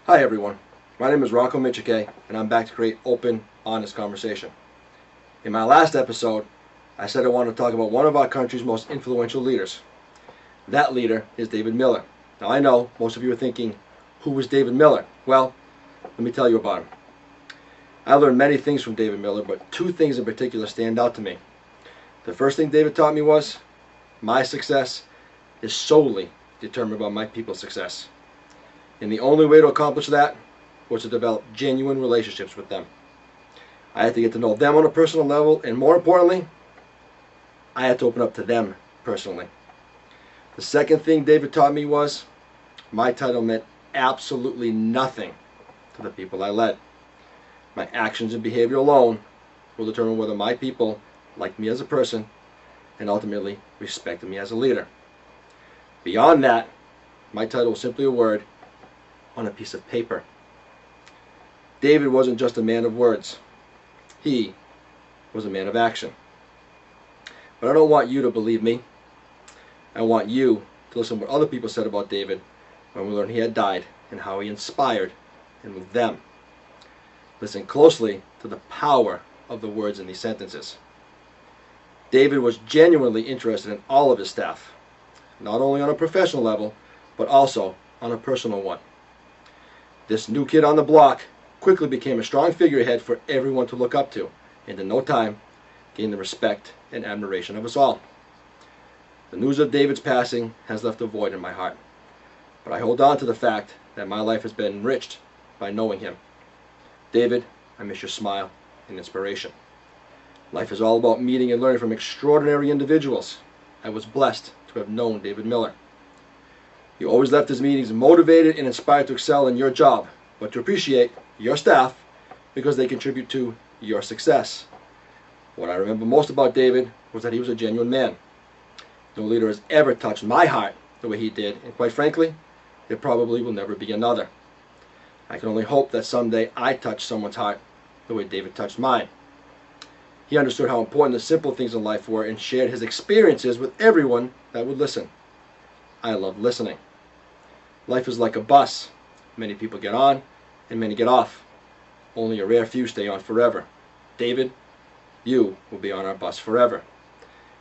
Hi everyone, my name is Rocco Michike, and I'm back to create open, honest conversation. In my last episode, I said I wanted to talk about one of our country's most influential leaders. That leader is David Miller. Now I know most of you are thinking, who was David Miller? Well, let me tell you about him. I learned many things from David Miller, but two things in particular stand out to me. The first thing David taught me was, my success is solely determined by my people's success. And the only way to accomplish that was to develop genuine relationships with them. I had to get to know them on a personal level, and more importantly, I had to open up to them personally. The second thing David taught me was, my title meant absolutely nothing to the people I led. My actions and behavior alone will determine whether my people liked me as a person and ultimately respected me as a leader. Beyond that, my title was simply a word on a piece of paper. David wasn't just a man of words. He was a man of action. But I don't want you to believe me. I want you to listen to what other people said about David when we learned he had died and how he inspired and moved them. Listen closely to the power of the words in these sentences. David was genuinely interested in all of his staff, not only on a professional level, but also on a personal one. This new kid on the block quickly became a strong figurehead for everyone to look up to, and in no time gained the respect and admiration of us all. The news of David's passing has left a void in my heart, but I hold on to the fact that my life has been enriched by knowing him. David, I miss your smile and inspiration. Life is all about meeting and learning from extraordinary individuals. I was blessed to have known David Miller. He always left his meetings motivated and inspired to excel in your job, but to appreciate your staff because they contribute to your success. What I remember most about David was that he was a genuine man. No leader has ever touched my heart the way he did, and quite frankly, there probably will never be another. I can only hope that someday I touch someone's heart the way David touched mine. He understood how important the simple things in life were and shared his experiences with everyone that would listen. I love listening. Life is like a bus. Many people get on and many get off. Only a rare few stay on forever. David, you will be on our bus forever.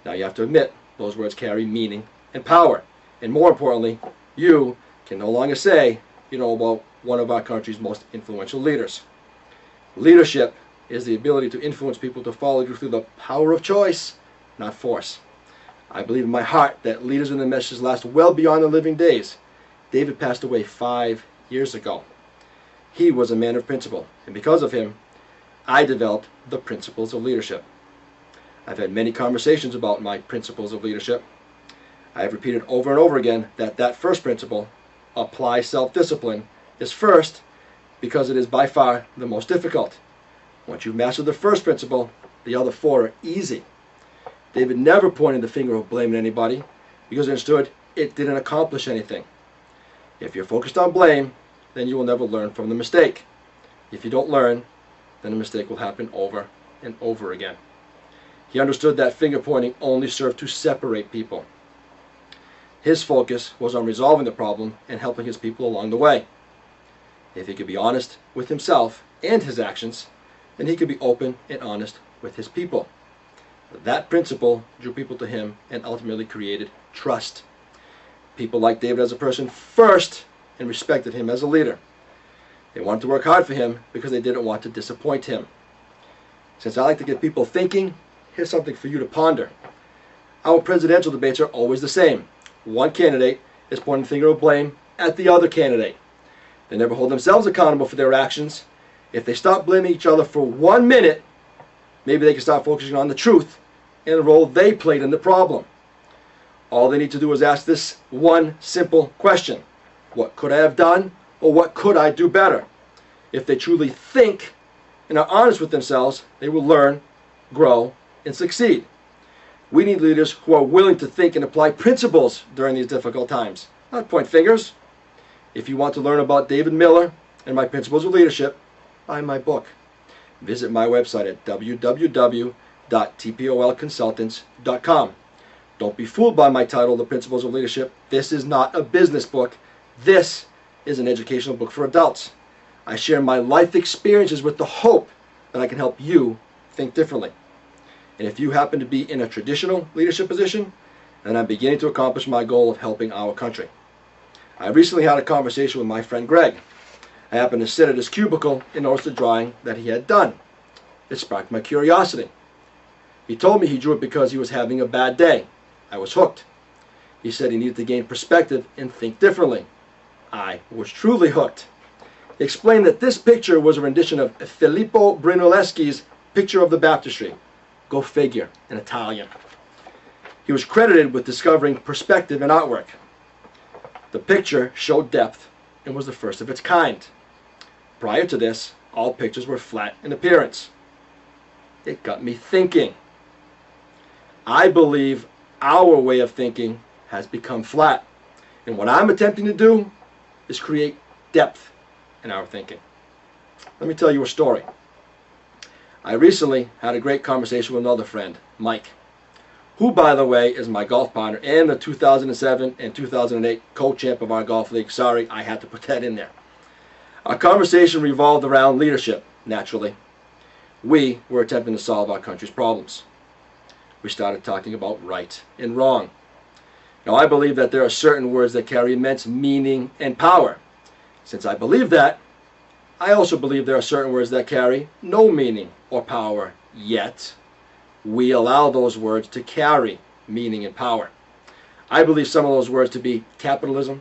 Now you have to admit, those words carry meaning and power. And more importantly, you can no longer say you know about one of our country's most influential leaders. Leadership is the ability to influence people to follow you through the power of choice, not force. I believe in my heart that leaders in the message last well beyond their living days. David passed away 5 years ago. He was a man of principle, and because of him, I developed the principles of leadership. I've had many conversations about my principles of leadership. I have repeated over and over again that first principle, apply self-discipline, is first because it is by far the most difficult. Once you've mastered the first principle, the other four are easy. David never pointed the finger of blame at anybody because he understood it didn't accomplish anything. If you're focused on blame, then you will never learn from the mistake. If you don't learn, then the mistake will happen over and over again. He understood that finger pointing only served to separate people. His focus was on resolving the problem and helping his people along the way. If he could be honest with himself and his actions, then he could be open and honest with his people. That principle drew people to him and ultimately created trust. People liked David as a person first and respected him as a leader. They wanted to work hard for him because they didn't want to disappoint him. Since I like to get people thinking, here's something for you to ponder. Our presidential debates are always the same. One candidate is pointing the finger of blame at the other candidate. They never hold themselves accountable for their actions. If they stop blaming each other for 1 minute, maybe they can start focusing on the truth and the role they played in the problem. All they need to do is ask this one simple question. What could I have done, or what could I do better? If they truly think and are honest with themselves, they will learn, grow, and succeed. We need leaders who are willing to think and apply principles during these difficult times, not point fingers. If you want to learn about David Miller and my principles of leadership, buy my book. Visit my website at www.tpolconsultants.com. Don't be fooled by my title, The Principles of Leadership. This is not a business book. This is an educational book for adults. I share my life experiences with the hope that I can help you think differently. And if you happen to be in a traditional leadership position, then I'm beginning to accomplish my goal of helping our country. I recently had a conversation with my friend Greg. I happened to sit at his cubicle and noticed the drawing that he had done. It sparked my curiosity. He told me he drew it because he was having a bad day. I was hooked. He said he needed to gain perspective and think differently. I was truly hooked. He explained that this picture was a rendition of Filippo Brunelleschi's Picture of the Baptistry. Go figure, in Italian. He was credited with discovering perspective in artwork. The picture showed depth and was the first of its kind. Prior to this, all pictures were flat in appearance. It got me thinking. I believe our way of thinking has become flat. And what I'm attempting to do is create depth in our thinking. Let me tell you a story. I recently had a great conversation with another friend, Mike, who, by the way, is my golf partner and the 2007 and 2008 co-champ of our golf league. Sorry, I had to put that in there. Our conversation revolved around leadership, naturally. We were attempting to solve our country's problems. We started talking about right and wrong. Now, I believe that there are certain words that carry immense meaning and power. Since I believe that, I also believe there are certain words that carry no meaning or power, yet we allow those words to carry meaning and power. I believe some of those words to be capitalism,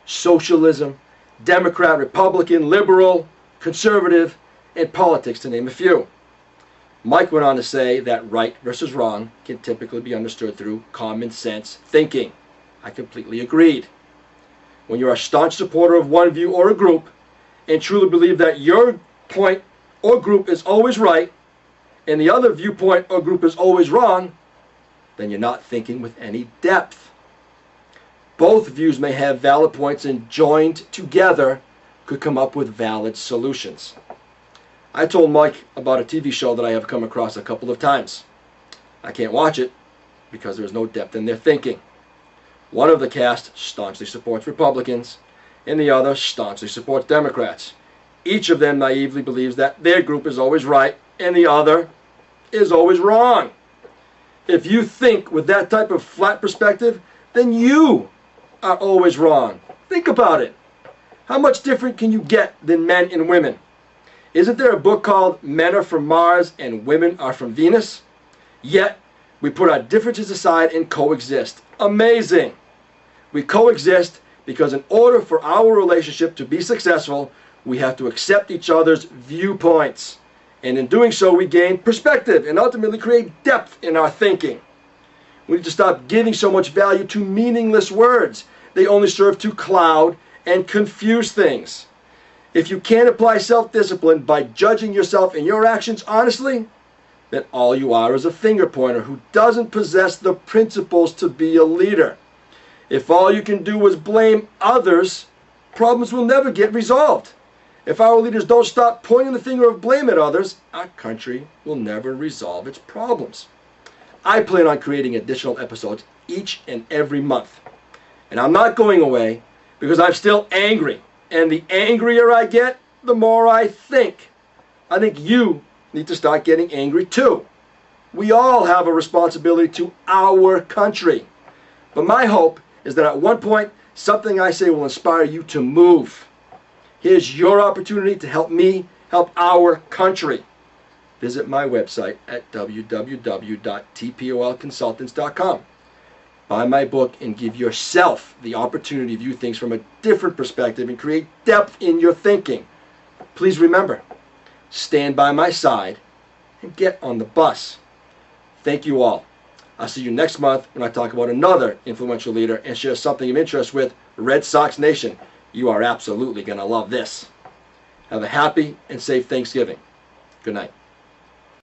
socialism, Democrat, Republican, liberal, conservative, and politics, to name a few. Mike went on to say that right versus wrong can typically be understood through common sense thinking. I completely agreed. When you're a staunch supporter of one view or a group and truly believe that your point or group is always right and the other viewpoint or group is always wrong, then you're not thinking with any depth. Both views may have valid points and joined together could come up with valid solutions. I told Mike about a TV show that I have come across a couple of times. I can't watch it because there's no depth in their thinking. One of the cast staunchly supports Republicans and the other staunchly supports Democrats. Each of them naively believes that their group is always right and the other is always wrong. If you think with that type of flat perspective, then you are always wrong. Think about it. How much different can you get than men and women? Isn't there a book called Men Are From Mars and Women Are From Venus? Yet, we put our differences aside and coexist. Amazing! We coexist because in order for our relationship to be successful, we have to accept each other's viewpoints. And in doing so, we gain perspective and ultimately create depth in our thinking. We need to stop giving so much value to meaningless words. They only serve to cloud and confuse things. If you can't apply self-discipline by judging yourself and your actions honestly, then all you are is a finger pointer who doesn't possess the principles to be a leader. If all you can do is blame others, problems will never get resolved. If our leaders don't stop pointing the finger of blame at others, our country will never resolve its problems. I plan on creating additional episodes each and every month. And I'm not going away because I'm still angry. And the angrier I get, the more I think. I think you need to start getting angry too. We all have a responsibility to our country. But my hope is that at one point, something I say will inspire you to move. Here's your opportunity to help me help our country. Visit my website at www.tpolconsultants.com. Buy my book and give yourself the opportunity to view things from a different perspective and create depth in your thinking. Please remember, stand by my side and get on the bus. Thank you all. I'll see you next month when I talk about another influential leader and share something of interest with Red Sox Nation. You are absolutely going to love this. Have a happy and safe Thanksgiving. Good night.